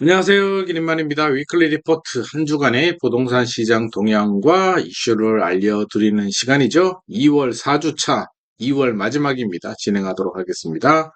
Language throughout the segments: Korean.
안녕하세요. 기린만입니다. 위클리 리포트 한 주간의 부동산 시장 동향과 이슈를 알려드리는 시간이죠. 2월 4주차, 2월 마지막입니다. 진행하도록 하겠습니다.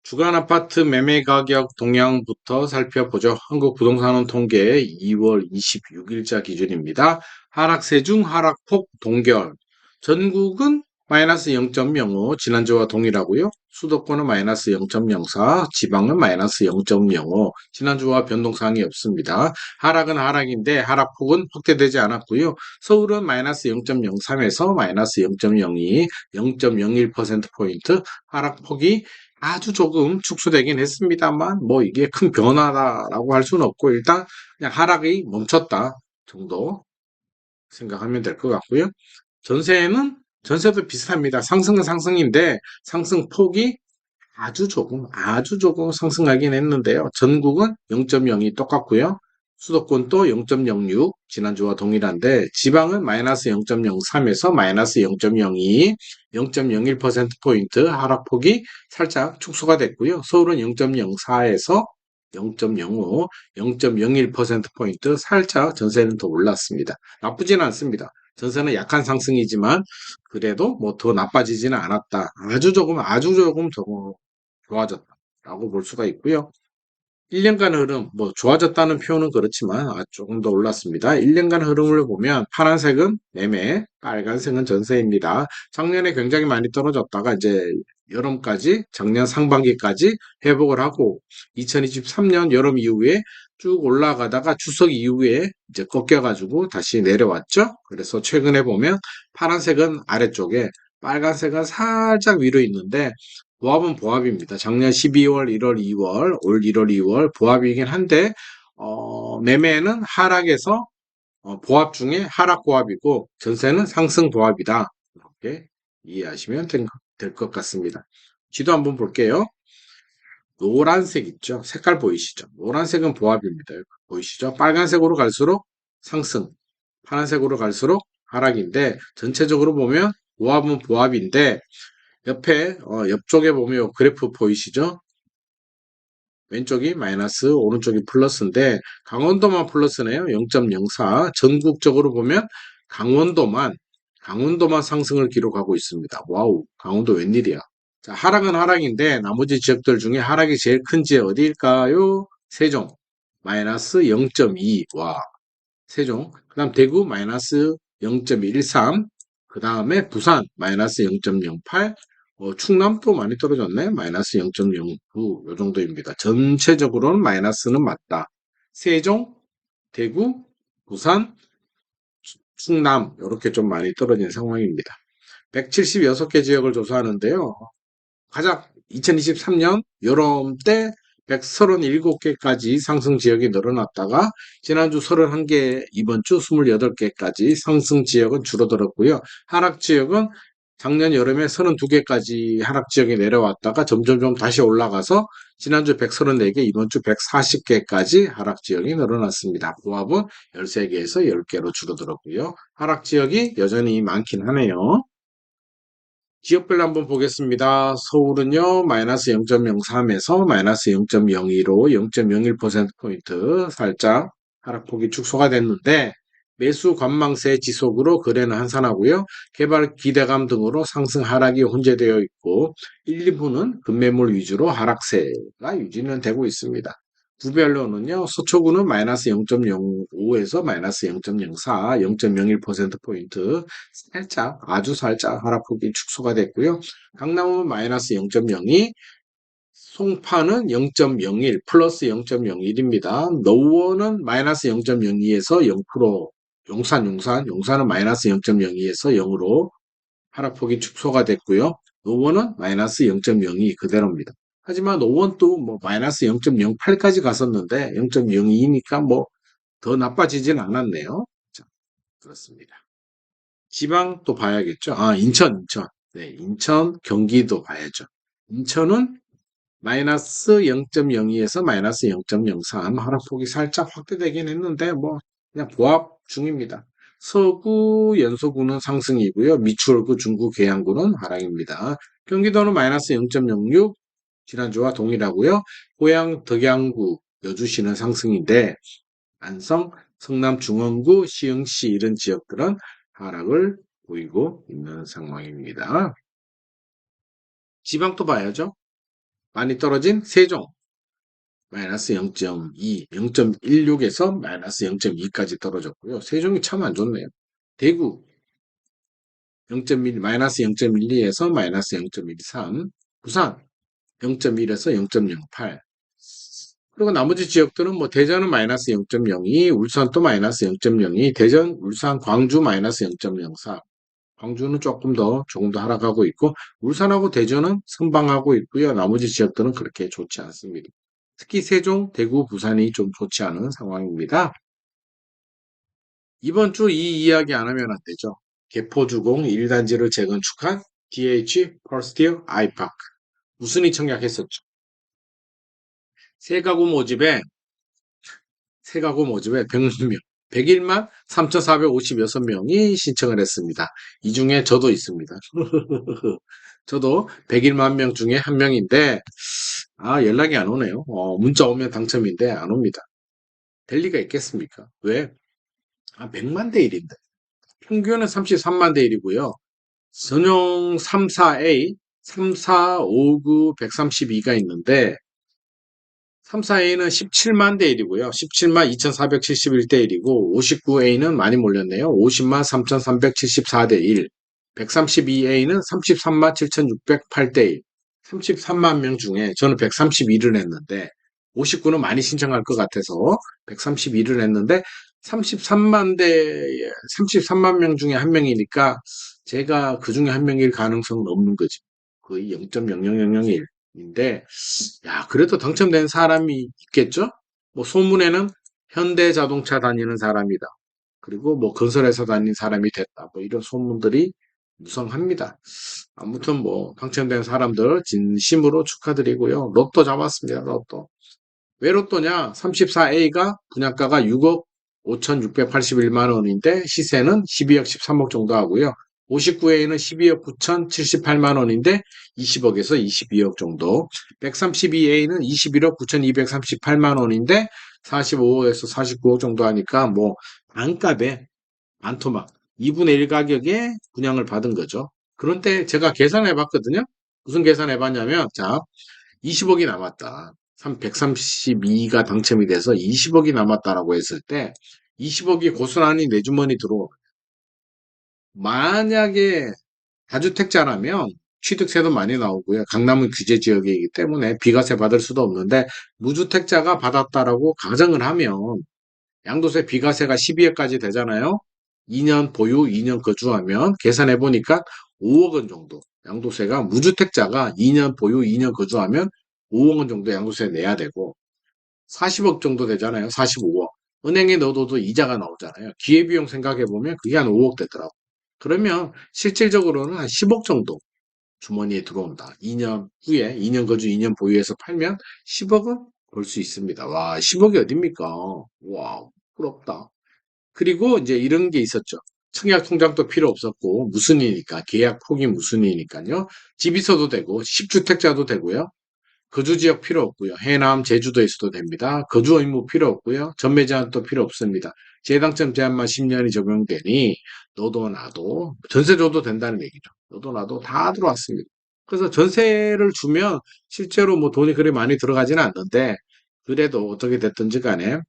주간 아파트 매매 가격 동향부터 살펴보죠. 한국부동산원 통계 2월 26일자 기준입니다. 하락세 중 하락폭 동결. 전국은 마이너스 0.05, 지난주와 동일하고요. 수도권은 마이너스 0.04, 지방은 마이너스 0.05, 지난주와 변동사항이 없습니다. 하락은 하락인데 하락폭은 확대되지 않았고요. 서울은 마이너스 0.03에서 마이너스 0.02, 0.01%포인트 하락폭이 아주 조금 축소되긴 했습니다만 뭐 이게 큰 변화라고 할 수는 없고 일단 그냥 하락이 멈췄다 정도 생각하면 될 것 같고요. 전세도 비슷합니다. 상승은 상승인데 상승폭이 아주 조금 상승하긴 했는데요. 전국은 0.02 똑같고요. 수도권도 0.06 지난주와 동일한데 지방은 마이너스 0.03에서 마이너스 0.02, 0.01%포인트 하락폭이 살짝 축소가 됐고요. 서울은 0.04에서 0.05, 0.01%포인트 살짝 전세는 더 올랐습니다. 나쁘지는 않습니다. 전세는 약한 상승이지만 그래도 뭐 더 나빠지지는 않았다. 아주 조금 더 좋아졌다라고 볼 수가 있고요. 1년간 흐름, 뭐 좋아졌다는 표현은 그렇지만 조금 더 올랐습니다. 1년간 흐름을 보면 파란색은 매매, 빨간색은 전세입니다. 작년에 굉장히 많이 떨어졌다가 이제 여름까지, 작년 상반기까지 회복을 하고 2023년 여름 이후에 쭉 올라가다가 추석 이후에 이제 꺾여가지고 다시 내려왔죠. 그래서 최근에 보면 파란색은 아래쪽에 빨간색은 살짝 위로 있는데 보합은 보합입니다. 작년 12월, 1월, 2월, 올 1월, 2월 보합이긴 한데 매매는 하락에서 보합 중에 하락 보합이고 전세는 상승 보합이다. 이렇게 이해하시면 될 것 같습니다. 지도 한번 볼게요. 노란색 있죠? 색깔 보이시죠? 노란색은 보합입니다. 보이시죠? 빨간색으로 갈수록 상승, 파란색으로 갈수록 하락인데 전체적으로 보면 보합은 보합인데 옆에 옆쪽에 보면 그래프 보이시죠? 왼쪽이 마이너스, 오른쪽이 플러스인데 강원도만 플러스네요. 0.04. 전국적으로 보면 강원도만 상승을 기록하고 있습니다. 와우, 강원도 웬일이야. 자, 하락은 하락인데 나머지 지역들 중에 하락이 제일 큰 지역 어디일까요? 세종 마이너스 0.2. 와, 세종. 그다음 대구 마이너스 0.13. 그 다음에 부산 마이너스 0.08. 충남도 많이 떨어졌네. 마이너스 0.09. 요 정도입니다. 전체적으로는 마이너스는 맞다. 세종, 대구, 부산, 충남 이렇게 좀 많이 떨어진 상황입니다. 176개 지역을 조사하는데요. 가장 2023년 여름 때 137개까지 상승 지역이 늘어났다가 지난주 31개, 이번 주 28개까지 상승 지역은 줄어들었고요. 하락 지역은 작년 여름에 32개까지 하락 지역이 내려왔다가 점점점 다시 올라가서 지난주 134개, 이번 주 140개까지 하락 지역이 늘어났습니다. 보합은 13개에서 10개로 줄어들었고요. 하락 지역이 여전히 많긴 하네요. 지역별로 한번 보겠습니다. 서울은요, 마이너스 0.03에서 마이너스 0.02로 0.01%포인트 살짝 하락폭이 축소가 됐는데, 매수 관망세 지속으로 거래는 한산하고요. 개발 기대감 등으로 상승 하락이 혼재되어 있고 1, 2부는 급매물 위주로 하락세가 유지는 되고 있습니다. 구별로는요. 서초구는 마이너스 0.05에서 마이너스 0.04, 0.01%포인트 아주 살짝 하락폭이 축소가 됐고요. 강남은 마이너스 0.02, 송파는 0.01, 플러스 0.01입니다. 노원은 마이너스 0.02에서 0%, 용산은 마이너스 0.02에서 0으로 하락폭이 축소가 됐고요. 노원은 마이너스 0.02 그대로입니다. 하지만 노원도 뭐 마이너스 0.08까지 갔었는데 0.02니까 뭐 더 나빠지진 않았네요. 자, 그렇습니다. 지방 또 봐야겠죠. 인천. 네, 인천, 경기도 봐야죠. 인천은 마이너스 0.02에서 마이너스 0.03 하락폭이 살짝 확대되긴 했는데 뭐 그냥 보합 중입니다. 서구, 연서구는 상승이고요. 미추홀구, 중구, 계양구는 하락입니다. 경기도는 마이너스 0.06 지난주와 동일하고요. 고양, 덕양구, 여주시는 상승인데 안성, 성남 중원구, 시흥시 이런 지역들은 하락을 보이고 있는 상황입니다. 지방도 봐야죠. 많이 떨어진 세종 마이너스 0.2, 0.16에서 마이너스 0.2까지 떨어졌고요. 세종이 참 안 좋네요. 대구 0.1, 마이너스 0.12에서 마이너스 0.13, 부산 0.1에서 0.08. 그리고 나머지 지역들은 뭐 대전은 마이너스 0.02, 울산도 마이너스 0.02, 대전, 울산, 광주 마이너스 0.04. 광주는 조금 더 하락하고 있고 울산하고 대전은 선방하고 있고요. 나머지 지역들은 그렇게 좋지 않습니다. 특히 세종, 대구, 부산이 좀 좋지 않은 상황입니다. 이번 주 이 이야기 안 하면 안 되죠. 개포주공 1단지를 재건축한 DH 퍼스티어 아이파크. 무순이 청약했었죠. 새 가구 모집에 100명, 101만 3,456명이 신청을 했습니다. 이 중에 저도 있습니다. 저도 101만 명 중에 한 명인데, 연락이 안 오네요. 문자 오면 당첨인데 안 옵니다. 될 리가 있겠습니까? 왜? 100만 대 1인데. 평균은 33만 대 1이고요. 전용 34A, 3459, 132가 있는데, 34A는 17만 대 1이고요. 17만 2,471 대 1이고, 59A는 많이 몰렸네요. 50만 3,374 대 1. 132A는 33만 7,608 대 1. 33만 명 중에 저는 131을 했는데, 59는 많이 신청할 것 같아서 131을 했는데, 33만 대, 33만 명 중에 한 명이니까 제가 그 중에 한 명일 가능성은 없는 거지. 거의 0.00001인데, 야, 그래도 당첨된 사람이 있겠죠? 뭐 소문에는 현대자동차 다니는 사람이다. 그리고 뭐 건설회사 다니는 사람이 됐다. 뭐 이런 소문들이 무성합니다. 아무튼 뭐 당첨된 사람들 진심으로 축하드리고요. 로또 잡았습니다. 로또. 왜 로또냐? 34A가 분양가가 6억 5,681만 원인데 시세는 12억 13억 정도 하고요. 59A는 12억 9,078만 원인데 20억에서 22억 정도. 132A는 21억 9,238만 원인데 45억에서 49억 정도 하니까 뭐 반값에 반토막 2분의 1 가격에 분양을 받은 거죠. 그런데 제가 계산해 봤거든요. 무슨 계산해 봤냐면 자, 20억이 남았다. 132가 당첨이 돼서 20억이 남았다라고 했을 때 20억이 고스란히 내 주머니 들어오. 만약에 다주택자라면 취득세도 많이 나오고요. 강남은 규제 지역이기 때문에 비과세 받을 수도 없는데 무주택자가 받았다라고 가정을 하면 양도세 비과세가 12억까지 되잖아요. 2년 보유, 2년 거주하면 계산해 보니까 5억 원 정도 양도세가 무주택자가 2년 보유, 2년 거주하면 5억 원 정도 양도세 내야 되고 40억 정도 되잖아요. 45억. 은행에 넣어둬도 이자가 나오잖아요. 기회비용 생각해 보면 그게 한 5억 되더라고. 그러면 실질적으로는 한 10억 정도 주머니에 들어온다. 2년 후에 2년 거주 2년 보유해서 팔면 10억은 벌 수 있습니다. 와, 10억이 어딥니까? 와, 부럽다. 그리고 이제 이런 게 있었죠. 청약 통장도 필요 없었고 무순이니까 계약 폭이 무순이니까요. 집 있어도 되고 10주택자도 되고요. 거주 지역 필요 없고요. 해남, 제주도에 있어도 됩니다. 거주 의무 필요 없고요. 전매 제한도 필요 없습니다. 재당첨 제한만 10년이 적용되니 너도 나도 전세 줘도 된다는 얘기죠. 너도 나도 다 들어왔습니다. 그래서 전세를 주면 실제로 뭐 돈이 그리 많이 들어가지는 않는데 그래도 어떻게 됐든지 간에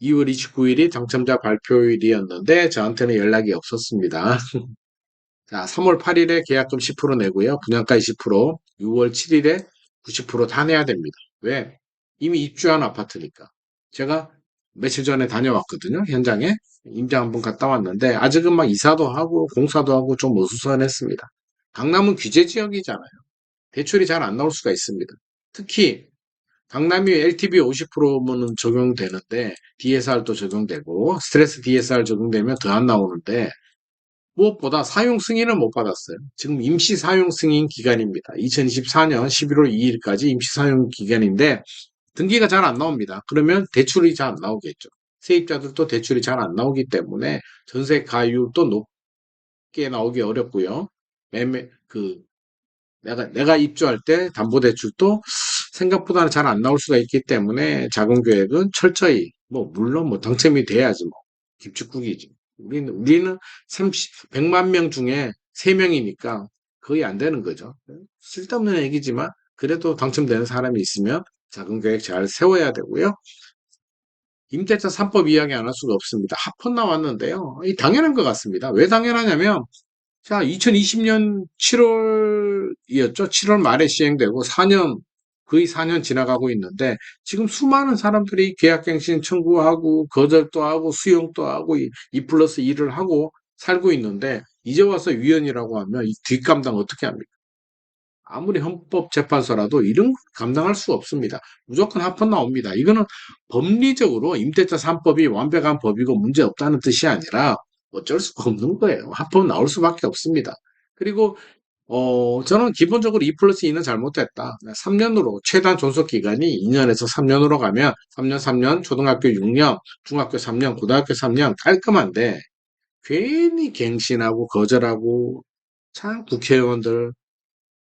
2월 29일이 당첨자 발표일이었는데 저한테는 연락이 없었습니다. 자, 3월 8일에 계약금 10% 내고요. 분양가 20%, 6월 7일에 90%다 내야 됩니다. 왜? 이미 입주한 아파트니까. 제가 며칠 전에 다녀왔거든요. 현장에. 임장 한번 갔다 왔는데 아직은 막 이사도 하고 공사도 하고 좀 어수선했습니다. 강남은 규제 지역이잖아요. 대출이 잘 안 나올 수가 있습니다. 특히 강남이 LTV 50%면 적용되는데 DSR도 적용되고 스트레스 DSR 적용되면 더 안 나오는데 무엇보다 사용 승인을 못 받았어요. 지금 임시 사용 승인 기간입니다. 2024년 11월 2일까지 임시 사용 기간인데 등기가 잘 안 나옵니다. 그러면 대출이 잘 안 나오겠죠. 세입자들도 대출이 잘 안 나오기 때문에 전세 가율도 높게 나오기 어렵고요. 매매 내가 입주할 때 담보대출도 생각보다는 잘 안 나올 수가 있기 때문에 자금 계획은 철저히, 물론 당첨이 돼야지 김칫국이지. 우리는 100만 명 중에 3명이니까 거의 안 되는 거죠. 쓸데없는 얘기지만 그래도 당첨되는 사람이 있으면 자금 계획 잘 세워야 되고요. 임대차 3법 이야기 안 할 수가 없습니다. 합헌 나왔는데요. 이 당연한 것 같습니다. 왜 당연하냐면, 자, 2020년 7월이었죠. 7월 말에 시행되고 4년, 거의 4년 지나가고 있는데, 지금 수많은 사람들이 계약갱신 청구하고, 거절도 하고, 수용도 하고, 2+2를 하고 살고 있는데, 이제 와서 위헌이라고 하면 이 뒷감당 어떻게 합니까? 아무리 헌법재판소라도 이런 걸 감당할 수 없습니다. 무조건 합헌 나옵니다. 이거는 법리적으로 임대차 3법이 완벽한 법이고 문제 없다는 뜻이 아니라 어쩔 수가 없는 거예요. 합헌 나올 수밖에 없습니다. 그리고 저는 기본적으로 2+2는 잘못됐다. 3년으로 최단 존속 기간이 2년에서 3년으로 가면 3년, 3년, 초등학교 6년, 중학교 3년, 고등학교 3년 깔끔한데 괜히 갱신하고 거절하고 참 국회의원들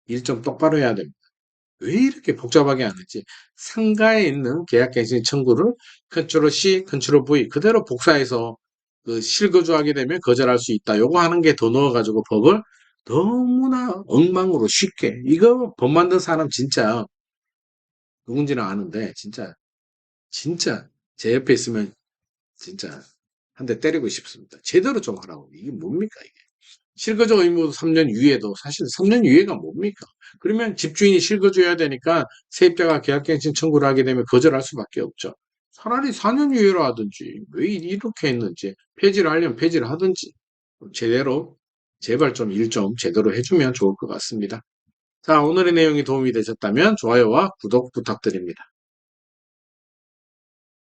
일 좀 똑바로 해야 됩니다. 왜 이렇게 복잡하게 하는지 상가에 있는 계약갱신 청구를 컨트롤 C, 컨트롤 V 그대로 복사해서 그 실거주하게 되면 거절할 수 있다. 요거 하는 게 더 넣어가지고 법을 너무나 엉망으로 쉽게 이거 법 만든 사람 진짜 누군지는 아는데 진짜 제 옆에 있으면 진짜 한 대 때리고 싶습니다. 제대로 좀 하라고. 이게 뭡니까 이게. 실거주 의무 3년 유예도 사실 3년 유예가 뭡니까? 그러면 집주인이 실거주해야 되니까 세입자가 계약갱신 청구를 하게 되면 거절할 수밖에 없죠. 차라리 4년 유예로 하든지 왜 이렇게 했는지 폐지를 하려면 폐지를 하든지 제대로 제발 좀 일 좀 제대로 해주면 좋을 것 같습니다. 자, 오늘의 내용이 도움이 되셨다면 좋아요와 구독 부탁드립니다.